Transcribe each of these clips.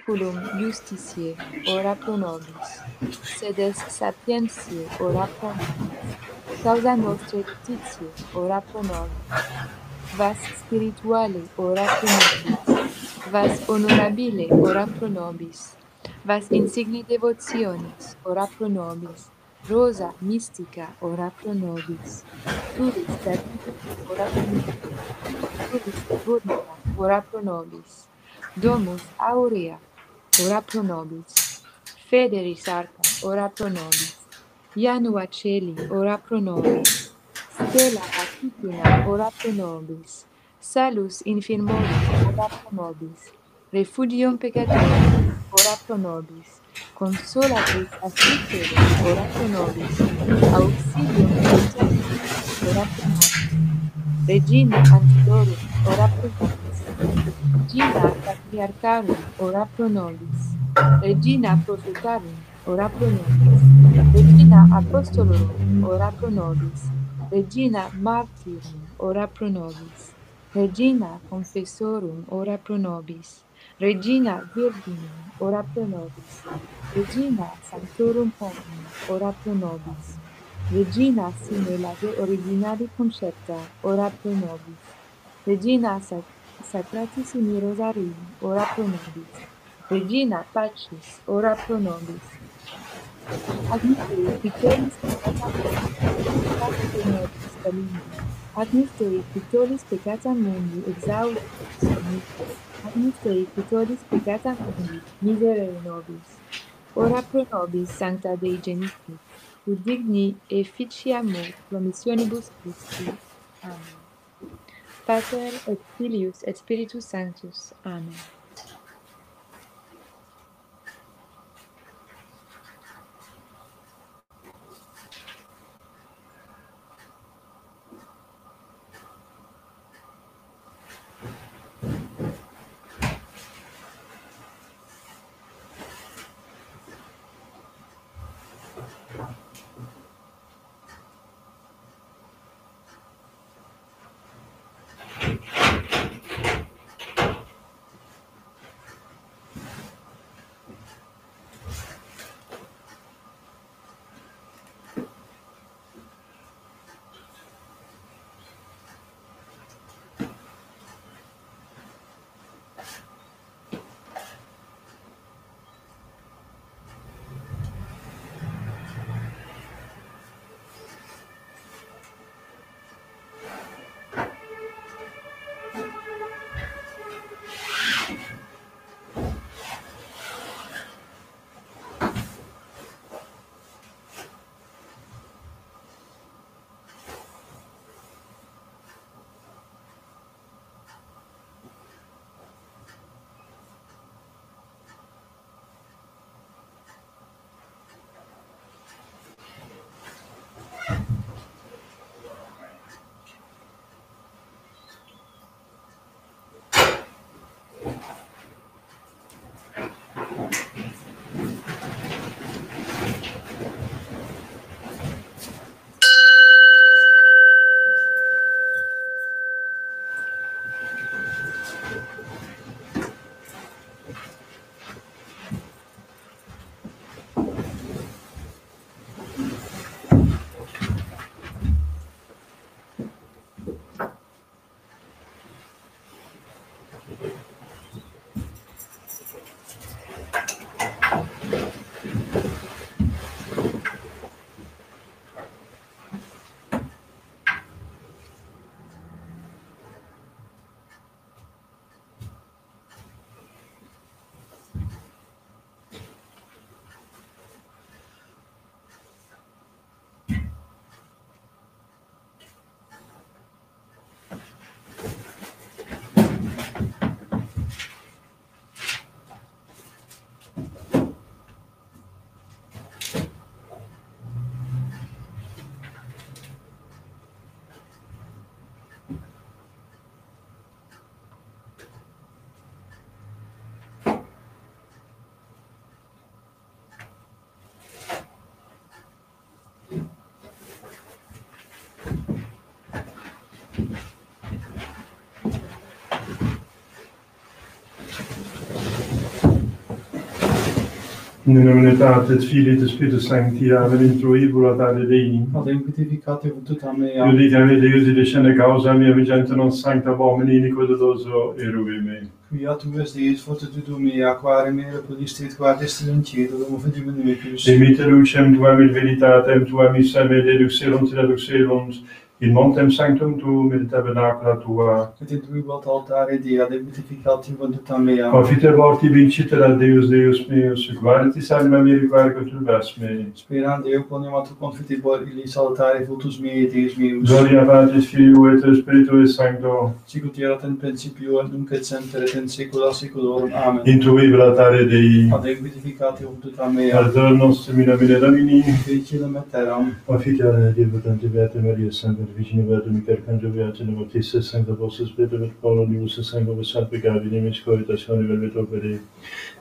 Curriculum justitiae, ora pro nobis. Sedes sapientiae, ora pro nobis. Causa nostrae laetitiae, ora pro nobis. Vas spirituale, ora pro nobis. Vas honorabile, ora pro nobis. Vas insigni devotionis, ora pro nobis. Rosa mystica, ora pro nobis. Tulis Davido, ora pro nobis. Tulis Burnia, ora pro nobis. Domus Aurea, ora pro nobis. Federis Arca, ora pro nobis. Janua Celi, ora pro nobis. Stella Matutina, ora pro nobis. Salus infirmorum, ora pro nobis. Refugium peccatorum, ora pro nobis. Consolatrix afflictorum, ora pro nobis. Auxilium innocentium, ora pro nobis. Regina Angelorum, ora pro nobis. Regina Patriarcharum, ora pro nobis. Regina Prophetarum, ora pro nobis. Regina Apostolorum, ora pro nobis. Regina Martyrum, ora pro nobis. Regina Confessorum, ora pro nobis. Regina Virginum, ora pro nobis. Regina Sanctorum Pomum, ora pro nobis. Regina sine lage originali concepta, ora pro nobis. Regina Sacratissimi Rosarium, ora pro nobis. Regina Pacis, ora pro nobis. Agnus Dei, Victoris peccata mundi, exaudite nobis Domini. Agnus Dei, Victoris peccata mundi, exaudite Domini. Agnus Dei, Victoris peccata mundi, miserere nobis. Ora pro nobis, Sancta Dei Genitrix, ut digni efficiamur promissionibus Christi. Amen. Pater et Filius et Spiritus Sanctus. Amen. In nomine Filii et Spiritus Sancti, amen, intrui volatare Dei. Adem beatificate vobiscum mea. Iudicame Deus et descende causa mea vigente non sancta bomini iniquitoso eruime. Quia tu es Deus fortitudo mea, quare mea podistit quadest in cielo, dum fidem nuecus. Emite lucem tuam in veritatem tuam missa me deduxerunt et aduxerunt in montem sanctum tuum et tabernacula tua. Et in tuibus altare Dei, adem beatificate vobiscum mea. Confite vorti vinciter ad Deus meus, qualitis anima mea requare conturbas me. Sperant Deo ponem tu confitibor illis altare votus mei et Deus meus. Gloria Patris Filio et Spiritui Sancto. Sicut erat in principio, et nunc et semper, et in saecula saeculorum. Amen. Intrui volatare Dei. Adem beatificate vobiscum mea. Ardor nostrum in nomine Domini. Felicilem et terram. Officiale Deo Tante Beate Maria Sancta Virgine Beate Michael Cangio Beate Nemotisse Sancta Vossus Peter et Paulo Nibus Sancta Vosat Peccavi Nimis Coritatione Velvet Opere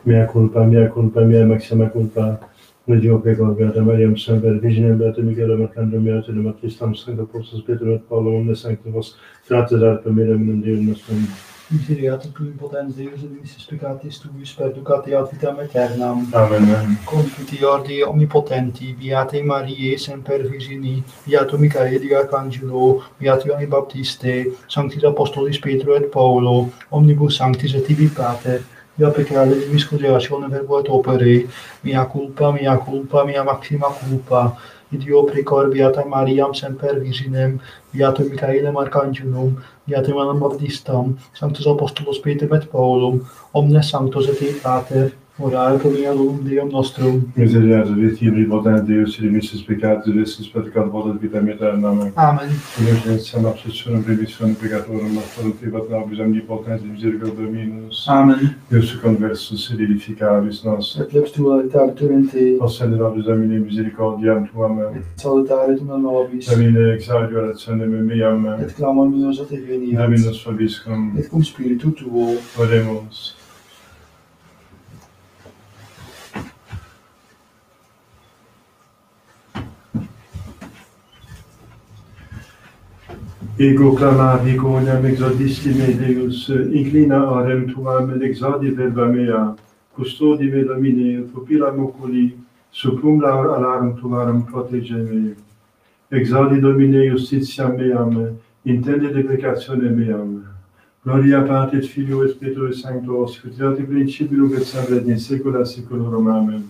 mea culpa mea maxima culpa Legio Pecor Beata Mariam Sancta Virgine Beate Michael Mercandio Beate Nemotistam Sancta Vossus Peter et Paulo Omne Sancta Vos Fratres Arpa Miram Deum Nostrum Miseriate tu impotens Deus et missis peccatis tuis perducate ad vitam aeternam. Amen. Confiteor Dei omnipotenti, Beate Mariae semper Virgini, Beato Michaeli Arcangelo, Beati Ioanni Baptiste, Sanctis Apostolis Petro et Paulo, omnibus sanctis et tibi pater, via peccare dimis curiatione verbo et opere, mea culpa, mea maxima culpa, Ideo precor Beata Mariam semper Virginem, Beato Michaelem Arcangelum, Beato Ioannem Baptistam, Sanctus Apostolos Petrem et Paulum, omnes sanctos et Dei Pater, orare pro meum Deum nostrum. Miseriate Dei omnipotens Deus, remissis peccatis, vestis peccator volet vitam aeternam. Amen. Indulgentiam absolutionem remissionem peccatorum nostrum, fiat nobis omnipotens misericordia Dominus. Amen. Deus conversus et edificavis nos. Et lex tua aeternam in te, Possende nobis Domine misericordiam tuam. et salutare tu nobis, Domine exaudi orationem meam. et clamor meus a te veniat, Dominus vobiscum. et cum spiritu tuo. Oremus. Ego clamavi coniam exodisti me Deus, inclina orem tuam et exaudi verba mea, custodi me Domine, pupillam oculi, supplum alarum tuarum protege me. Exaudi Domine justitiam meam, intende deprecationem meam. Gloria Patri et Filio et Spiritui Sancto, sicut erat in principio nunc et semper et in saecula saeculorum. Amen.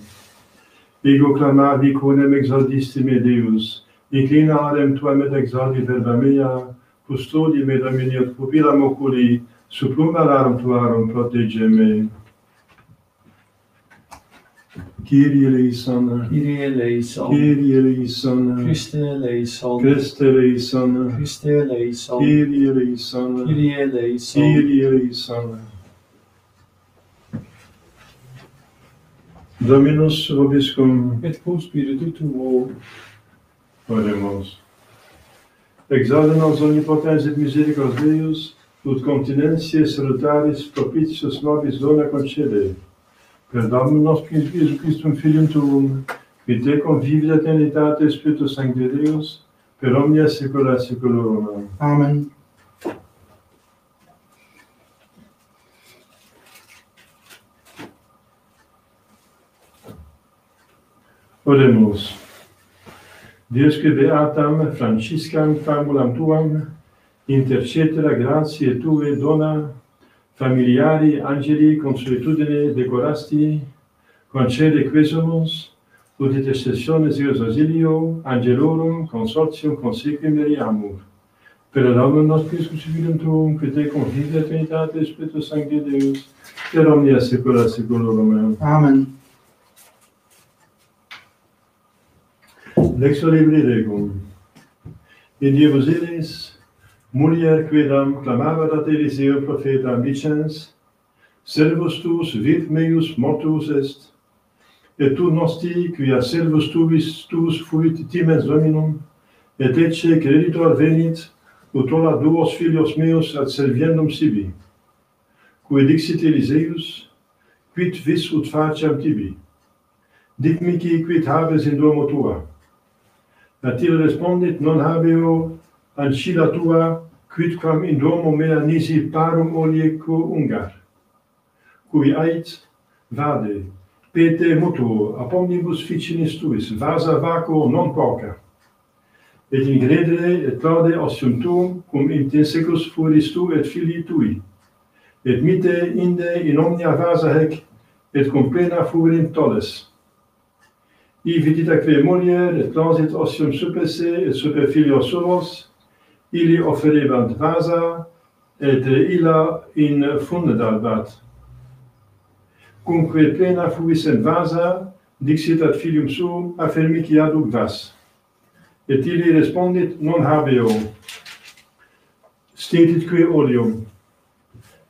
Ego clamavi coniam exaudisti me Deus, inclina orem tuam et exaudi verba mea, custodi me Domine et pupillam oculi, supplum alarum tuarum protege me. Kyrie eleison, Kyrie eleison, Kyrie eleison, Christe eleison, Christe eleison, Christe eleison, Kyrie eleison, Kyrie eleison, Kyrie eleison. Dominus vobiscum. et cum spiritu tuo. Oremus. Exaude nos omnipotens et misericors Deus, ut continentiae salutaris propitius nobis dona concede. Per Dominum nostrum Iesu Christum Filium Tuum, qui te convivis aeternitate Spiritus Sancti Deus, per omnia saecula saeculorum. Amen. Oremus. Diosque beatam Franciscam famulam tuam, intercetera gratiae tue dona, familiari angeli consuetudine decorasti, concede quesumus, ut intercessiones eos auxilio, angelorum consortium consequim meriamur. Per Dominum nostrum Iesu Filium Tuum, qui te convivi aeternitate Spiritus Sancti Deus, per omnia saecula saeculorum. Amen. Lex libri regum. In Dievus eris, mulier quedam clamavat ad Eliseo prophetam dicens, servus tuus viv meius mortuus est, et tu nosti, quia servus tuus fuit timens Dominum, et ecce creditor venit, ut ola duos filios meus ad serviendum sibi, cui dixit Eliseus, quid vis ut faciam tibi? Dic mihi quid habes in domo tua. Et il respondit, non habeo ancilla tua, quidquam in domo mea nisi parum olieco ungar. Cui ait, vade, Pete mutuo, ab omnibus ficinis tuis, vasa vaco non poca. Et in credere et claude ostium tuum, cum intensecus fueris tu et filii tui. Et mite inde in omnia vasa hec, et cum plena fuerim tolles. I viditaque mulier, et clausit ostium super se, et super filios suos, ili offerebant vasa, et illa in fundabat. Cumque plena fuisent vasa, dixit ad filium suum, affermici aduc vas. Et ili respondit, non habeo. Stetitque oleum.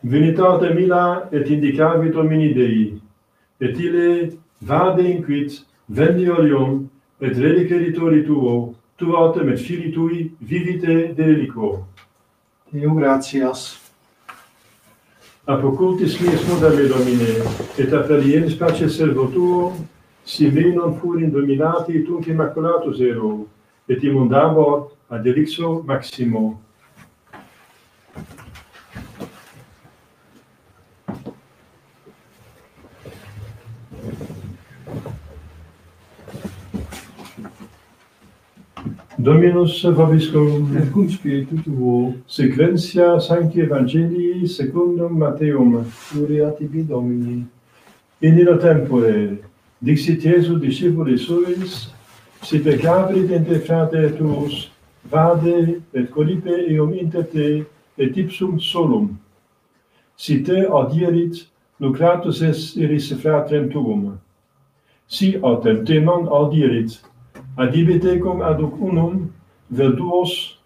Venitate mila, et indicavit Domini Dei. Et ille vade inquit, vendi oleum, et reliceritori tuo, tu autem et filii tui vivite de reliquo. Deo gratias. Apocultis meis muda me Domine, et apparienis pace servo tuo, si me non furin dominati tunc immaculatus ero, et immundabor ad elixo maximo. Dominus vobiscum, Et cum spiritu tuo, sequentia Sancti Evangelii secundum Matteum, gloria tibi Domini. in illo tempore, dixit Iesu discipulis suis, si peccabrit inter frater tuos, vade et colipe eum inter te, et ipsum solum. Si te audierit, lucratus est eris fratrem tuum. Si autem te non audierit, adibite cum aduc unum, vel duos,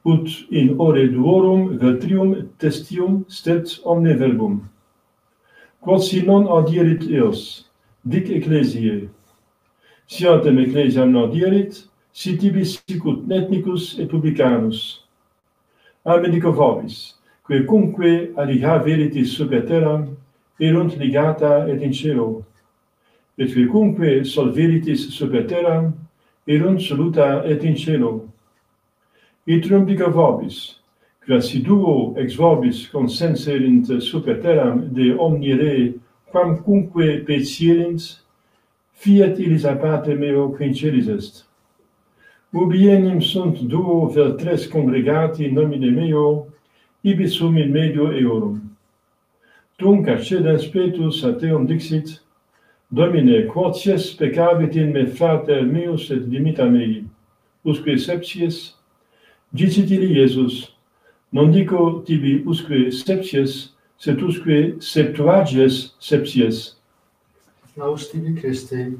ut in ore duorum vel trium testium stet omne verbum. Quod si non audierit eos, dic ecclesiae. Si autem ecclesiam non audierit, si tibi sicut ethnicus et publicanus. Amen dico vobis, que cumque aliha veritis super terram, erunt ligata et in cielo. Et que cumque sol veritis super terram, erunt soluta et in cielo. Itrum dico vobis, quia si duo ex vobis consenserint super terram de omni re, quam cumque petierint, fiat illis a pater meo qui in celis est. Ubi enim sunt duo vel tres congregati in nomine meo, ibi sum in medio eorum. Tunc accedens Petrus a teum dixit, Domine, quoties peccavit in me frater meus et dimita mei, usque septies? Dicit ili Iesus, non dico tibi usque septies, sed usque septuages septies. Laus tibi Christe.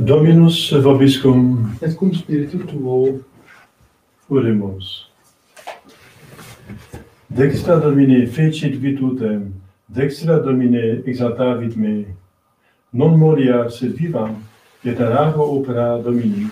Dominus vobiscum, Et cum spiritu tuo, oremus. Dextra Domine fecit virtutem, dextra Domine exaltavit me. Non moria sed vivam, et arabo opera Domini.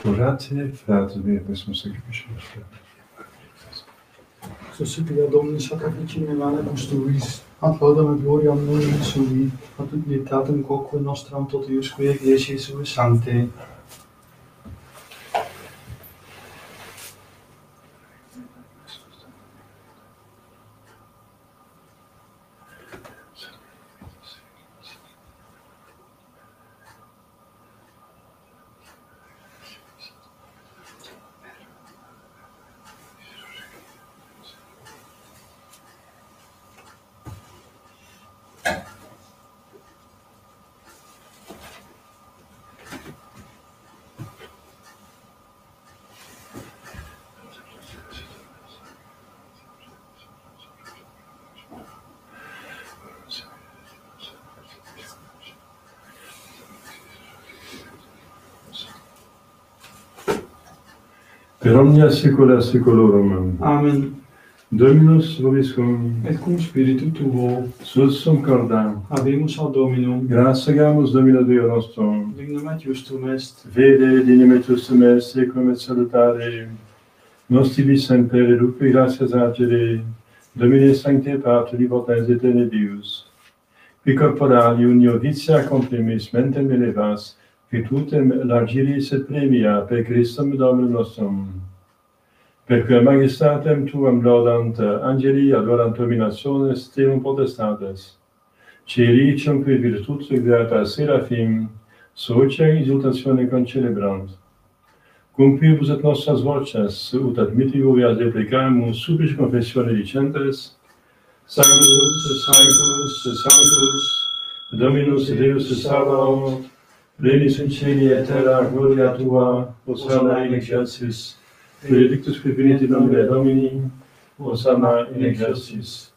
Oratie, Vater, wir müssen uns geschrieben. Suscipia Domini sacrificine mane postulis, ad laudam gloriam nomen sui, ad dignitatem quoque nostram totiusque ecclesiae sue sancte. Per omnia saecula saeculorum. Amen. Dominus vobiscum. Et cum spiritu tuo, Sursum cordam. habemus ad Dominum, Gratiamus Domino Deo nostrum. dignum et justum est, Vede, dinimetus est, secum et salutare. Nos tibi semper, eduque gratias agere. Domine sancte Patri, potens aeterni Deus. Qui corporali unio vitia comprimis, mentem elevas, virtutem largiris et premia, per Christum Dominum nostrum. Perque majestatem tuam laudant angeli adorant dominationes Deum potestates. Celicium qui virtutu beata seraphim, socia exultatione concelebrant. Cumplibus et nostras voces, ut admittibuvias deprecamus, subis confessione dicentes, Sanctus, Sanctus, Sanctus, Dominus Deus Sabaoth, plenis in celi et terra gloria Tua, Hosanna in excelsis, benedictus qui venit in nomine Domini, Hosanna in excelsis.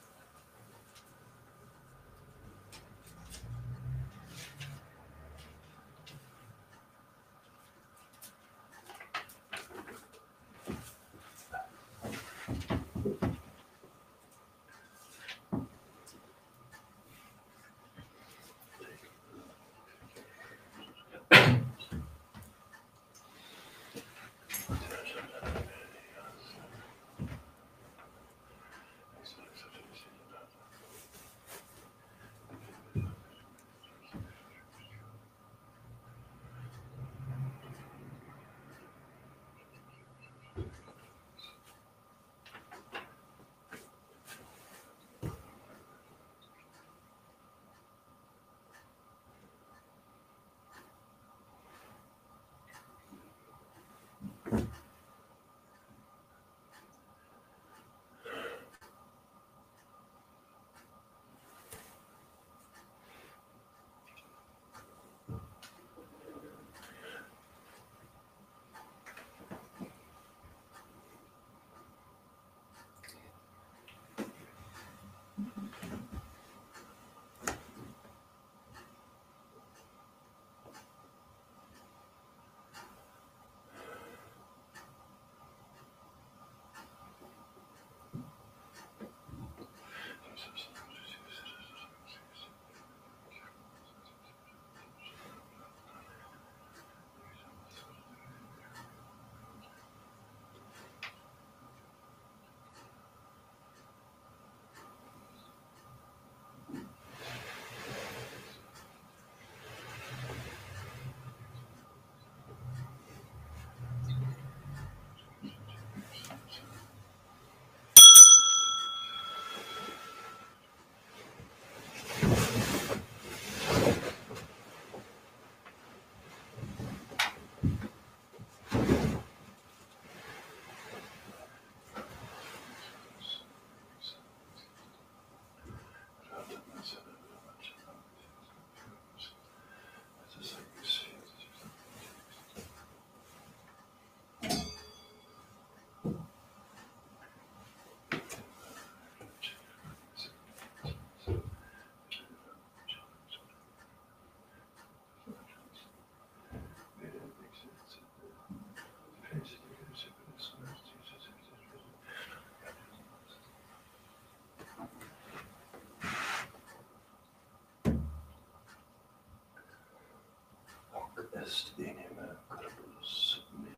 est inima corpus meum.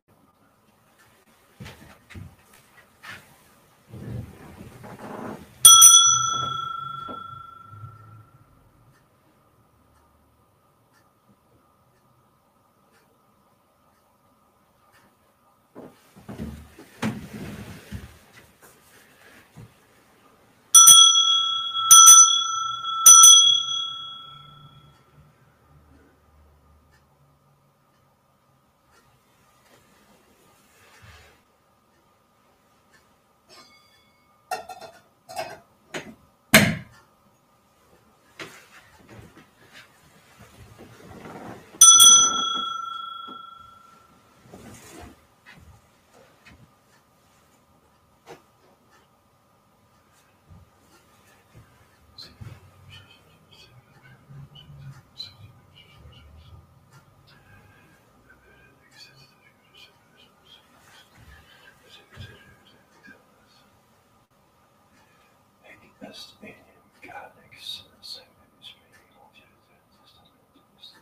Est enim canex sanguinis mei confidet testamentum est.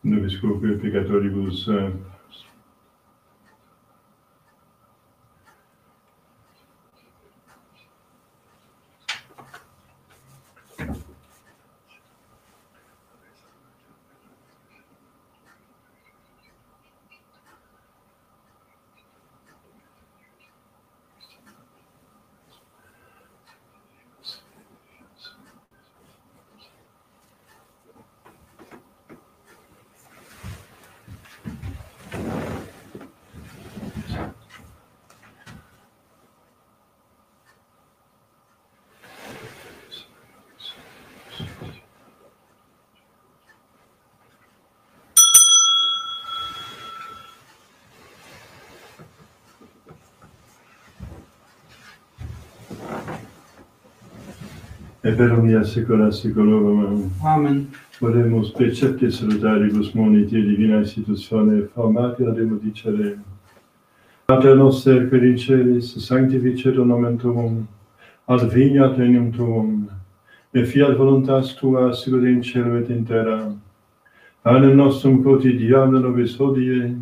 Nobis cruce peccatoribus, et per omnia saecula saeculorum. Amen. Oremus precepte salutaribus monite divina institutione, formati redicere. Pater noster qui in celis, sanctificetur nomen tuum, adveniat regnum tuum, et fiat voluntas tua sicut in cielo et in terra. Panem nostrum quotidianum nobis hodie,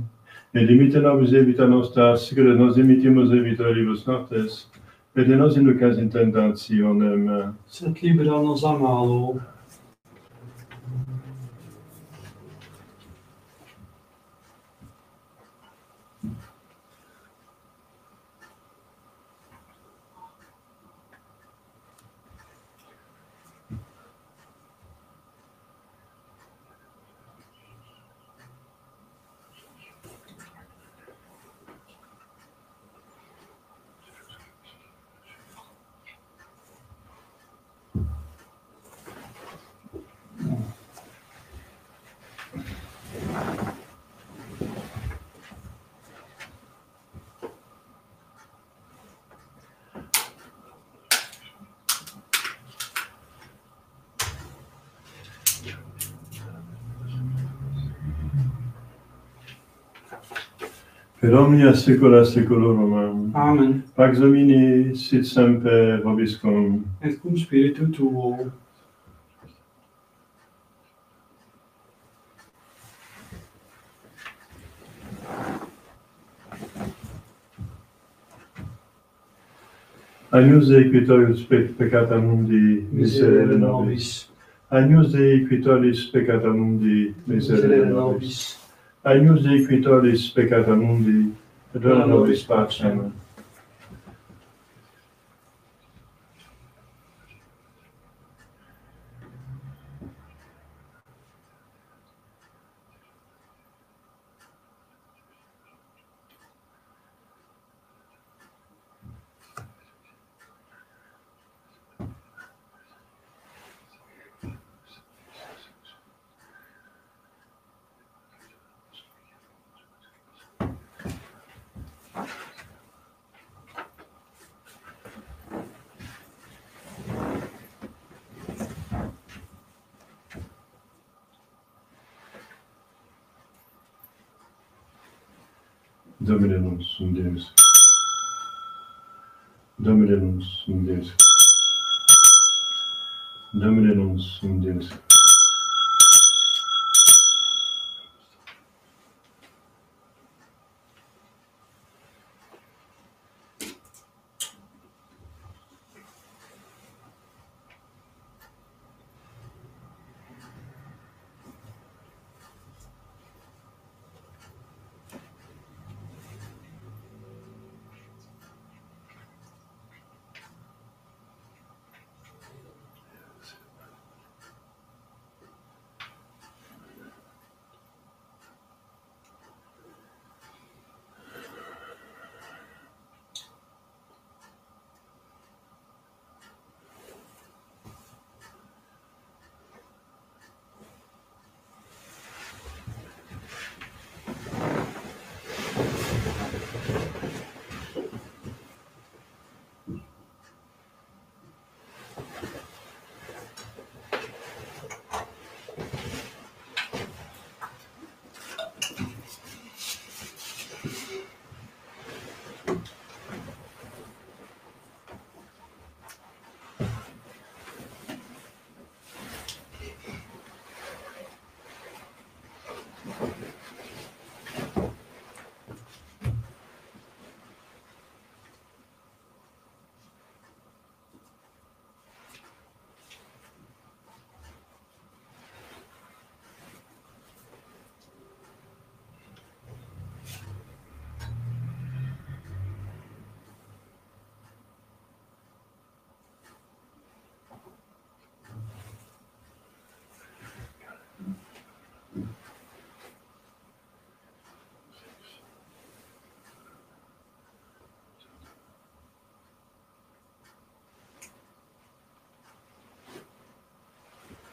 et dimitte nobis debita nostra, sicut et nos dimittimus debitoribus noctes, Vede nos in lucas in tentationem, sed libera nos a malo. per omnia saecula saeculorum. Amen. Pax Domini sit semper vobiscum. Et cum spiritu tuo. Agnus Dei qui tollis peccata mundi, miserere nobis. Agnus Dei qui tollis peccata mundi, miserere nobis. Agnus Dei qui tollis peccata mundi, dona nobis pacem. Domine nos sum Deus. Domine nos sum Deus. Domine nos sum Deus.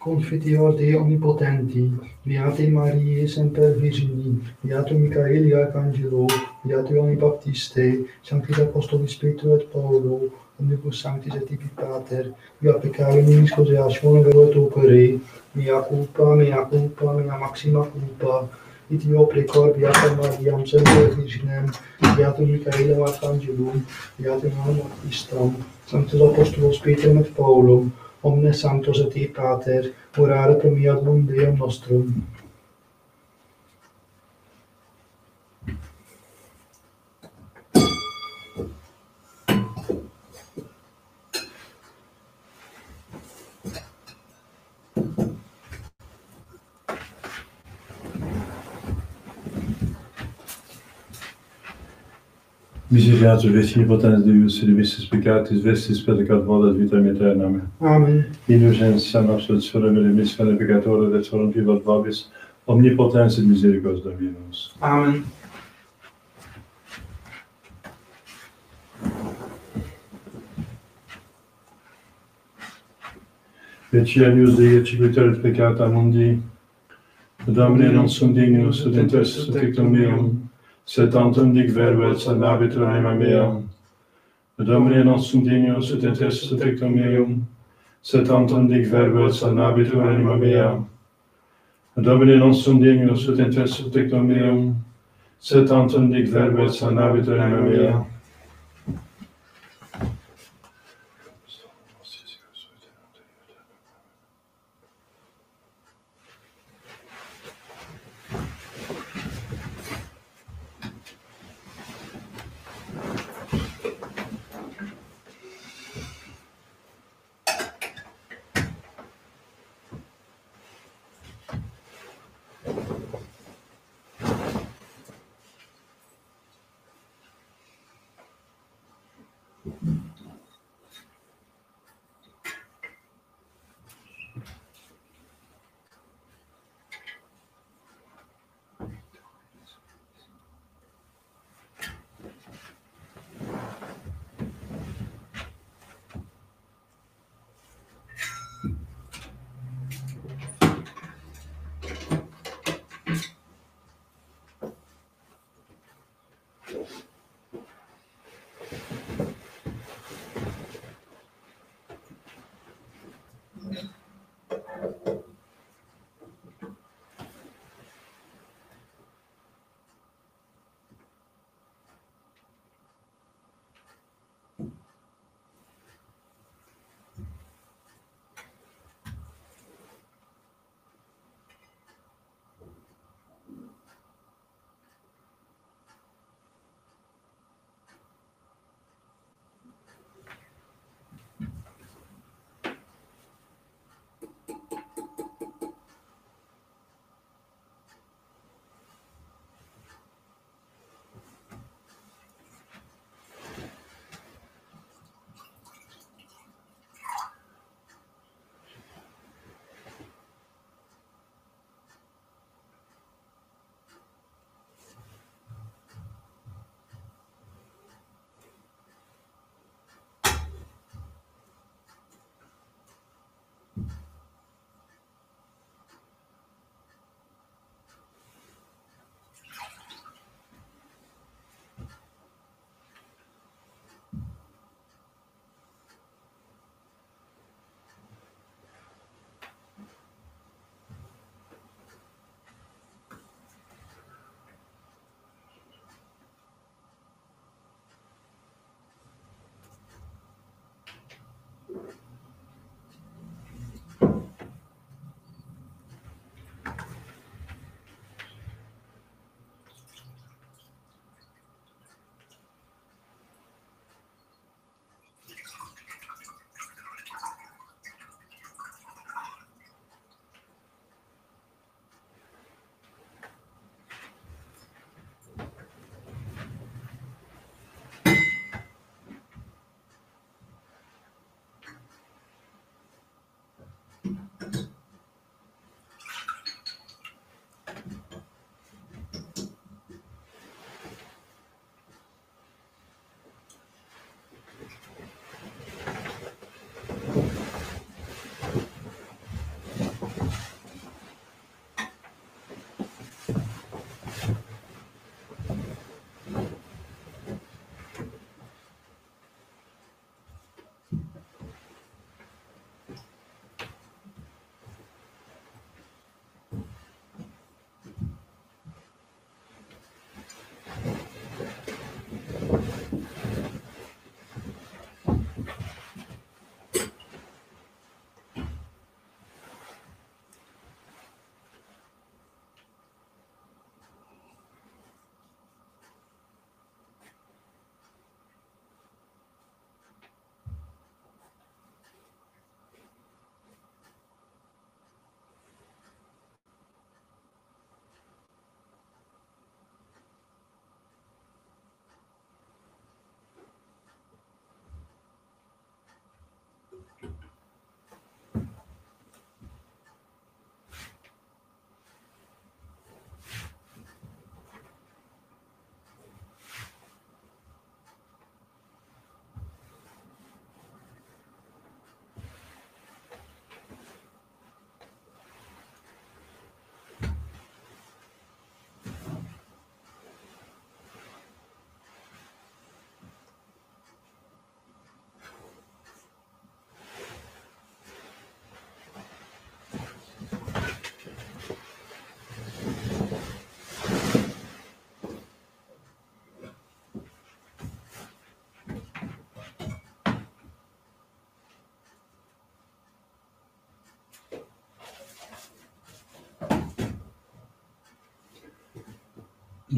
Confiteor Dei omnipotenti, Beate Mariae semper Virgini, Beatum Michaeli Arcangelo, Beate Ioanni Baptiste, Sanctis Apostolis Petro et Paulo, omnibus sanctis et tibi Pater, via peccare minis causeatione vero et opere, mea culpa, mea maxima culpa, et io precor Beata Mariam semper Virginem, Beatum Michaelem Arcangelum, Beatum Ioannem Baptistam, Sanctis Apostolos Petrum et Paulum, omnes sanctos et te Pater, orare pro mea ad Deum nostrum. Misericordia Veci potens Deus, services peccatis, vestis peccat volat vitam aeternam. Amen. Indulgentia nostra remis fane peccatore, et sorum vivat vobis, omnipotens et misericors Dominus. Amen. Veci agnus Dei, cibiter et peccata mundi, Domine non sum dignus ut intercessus tectum meum, sed tantum dic verbo et salvabitur anima mea. Domine non sum dignus ut intercessus tectum meum, sed tantum dic verbo et salvabitur anima mea. Domine non sum dignus ut intercessus tectum meum, sed tantum dic verbo et salvabitur anima mea.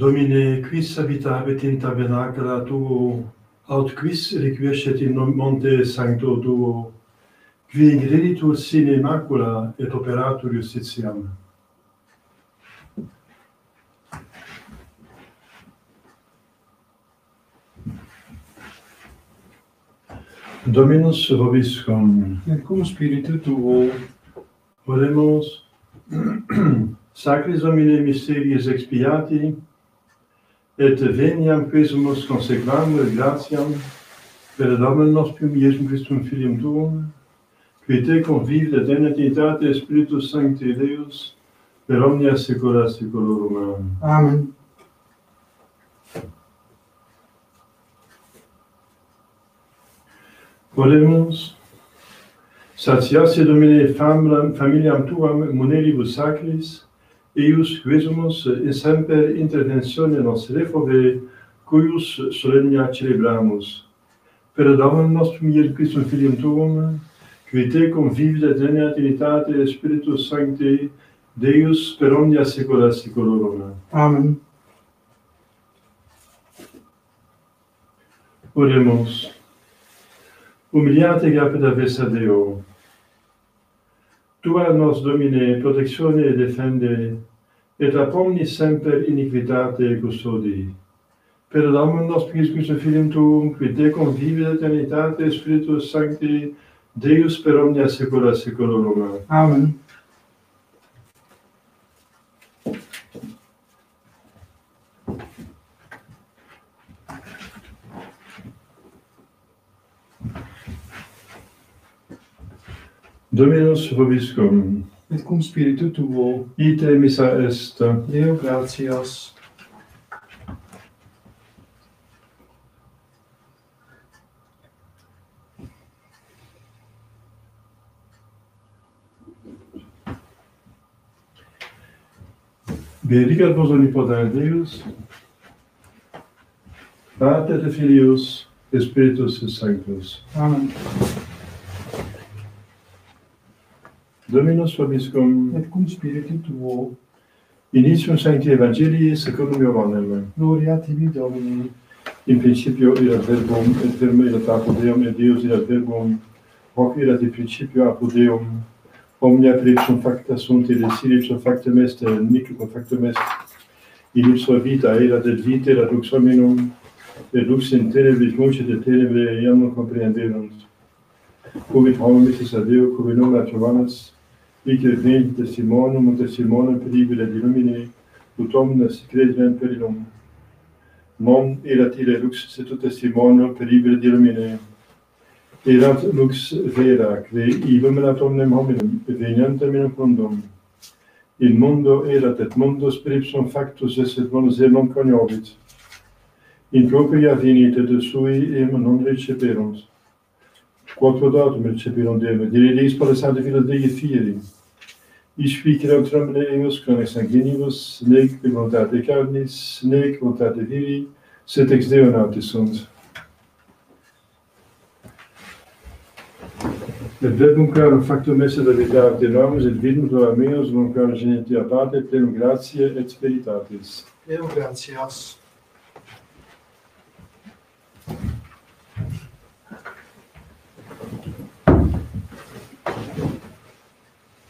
Domine, quis habitabit in tabernacula tuo, aut quis requiescet in monte sancto tuo, qui ingreditur sine macula et operatur justitiam. Dominus vobiscum. Et cum spiritu tuo. Oremus. Sacris Domine mysteries expiati, et veniam quesumus consequamur gratiam, per Dominum nostrum Iesum Christum Filium Tuum, qui te convive et in Trinitate Spiritus Sancti Deus, per omnia saecula saeculorum. Amen. Oremus. Satiasse Domine familiam Tuam munelibus sacris, eius quesumus semper interventione nos refove, cuius solemnia celebramus. Per Dominum nostrum Iesum Christum Filium Tuum, qui te convive et in Trinitate Spiritus Sancti Deus, per omnia saecula saeculorum. Amen. Oremus. Humiliate capita vessa Deo. Tua nos Domine protectione e defende, et ab omnis semper iniquitate custodi. Per Dominum nostrum Iesum Christum Filium Tuum, qui te convive et in Trinitate Spiritus Sancti Deus, per omnia saecula saeculorum. Amen. Dominus vobiscum. Et cum spiritu tuo. Ite missa est. Deo gratias. Benedicat vos omnipotens Deus, Pater et Filius, et Spiritus Sanctus. Amen. Dominus vobiscum. Et cum spiritu tuo. Initium Sancti Evangelii secundum Ioannem. Gloria tibi Domine. In principio erat verbum, et verbum erat apud Deum, et Deus erat verbum, hoc erat in principio apud Deum. Omnia per ipsum facta sunt, et in ipsum factum est, nihil cum factum est. In ipsua vita erat, et vita erat lux hominum, et lux in tenebris lucet, et tenebrae iam non comprehenderunt. Cum et hominis a Deo, cum in nomine Johannes, hic et venit testimonium, und testimonium per ibere Illumine, ut omnes credent per illum. Non erat ille lux, sed ut testimonium per ibere Illumine. Erat lux vera, quae illuminat omnem hominum, veniantem in mundum. In mundo erat, et mundus per ipsum factus est, et mundus non coniovit. In propria venit, et sui eum non receperunt. Quod datum receperunt Deum, direis per Sancti Filii Dei fieri. Isqui creaturem eius, conex sanguinibus, nec voluntate carnis, nec voluntate viri, sed ex Deo nati sunt. Et verbum carum factum esse veritate nomis, et vidum tua meus, non carum genitia Pater, plenum gratiae et veritatis. Deo gratias.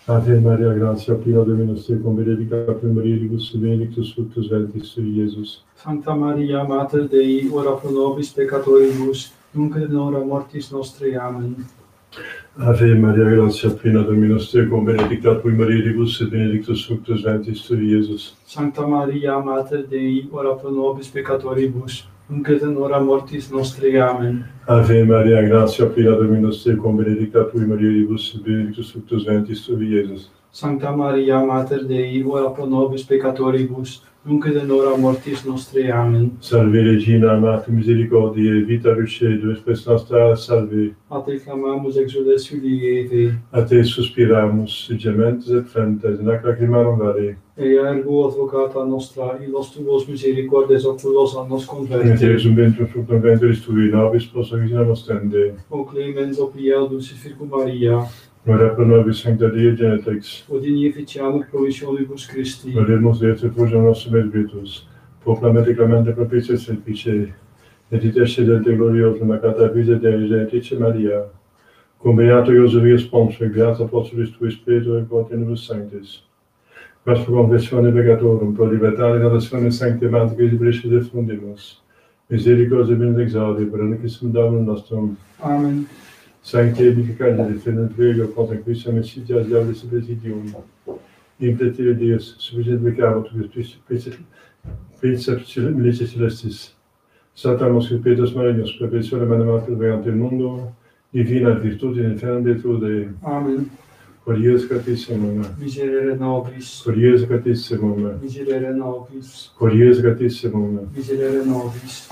Ave Maria, gratia plena Dominus tecum, benedicta tu mulieribus, benedictus fructus ventris tui, Iesus. Sancta Maria, Mater Dei, ora pro nobis peccatoribus, nunc et in hora mortis nostrae. Amen. Ave Maria, gratia plena Dominus tecum, benedicta tu mulieribus, benedictus fructus ventris tui, Iesus. Sancta Maria, Mater Dei, ora pro nobis peccatoribus, nunc et in hora mortis nostrae. Amen. Ave Maria, gratia plena Dominus tecum, benedicta tu mulieribus, benedictus fructus ventris tui, Iesus. Sancta Maria, Mater Dei, ora pro nobis peccatoribus, nunc et in hora mortis nostrae. Amen. Salve Regina, Mater misericordiae, vita dulcedo, spes nostra, salve. A te clamamus exules Filii Eve, A te suspiramus, gementes et flentes, in ac lacrimarum vale. ea ergo advocata nostra, illos tuos misericordes oculos a nos Et converte. Jesum ventrum fructum ventris tui, nobis post origina nostende. O clemens, o pia, dulcis Virgo Maria, Ora pro nobis sancta Dei Genetrix, o dignificiamur promissionibus Christi, oremus et refugium nostrum et virtus. proclamate clemente propizio semplice, et intercedente glorioso macata vise Dei genetice Maria, cum beato Iosefius Ponce, beata apostolis tui Spiritu et potenibus sanctis, quas pro confessione peccatorum, pro libertade relazione sancti evangelis bresci defundimus, misericordia benedictavi, per aniquissum Dominum nostrum. Amen. Sancte edificante, defendent prego, contra quisam essitias diablis presidium, impletire Deus, sufficit peccator, preceptio milicia celestis, Satanos Petrus Marius, perpetuale manemat veant il mundo, divina virtute in infernum detrude. Amen. Glorious Catissimum, Miserere nobis. Glorious Catissimum, Miserere nobis. Glorious Catissimum. Miserere nobis.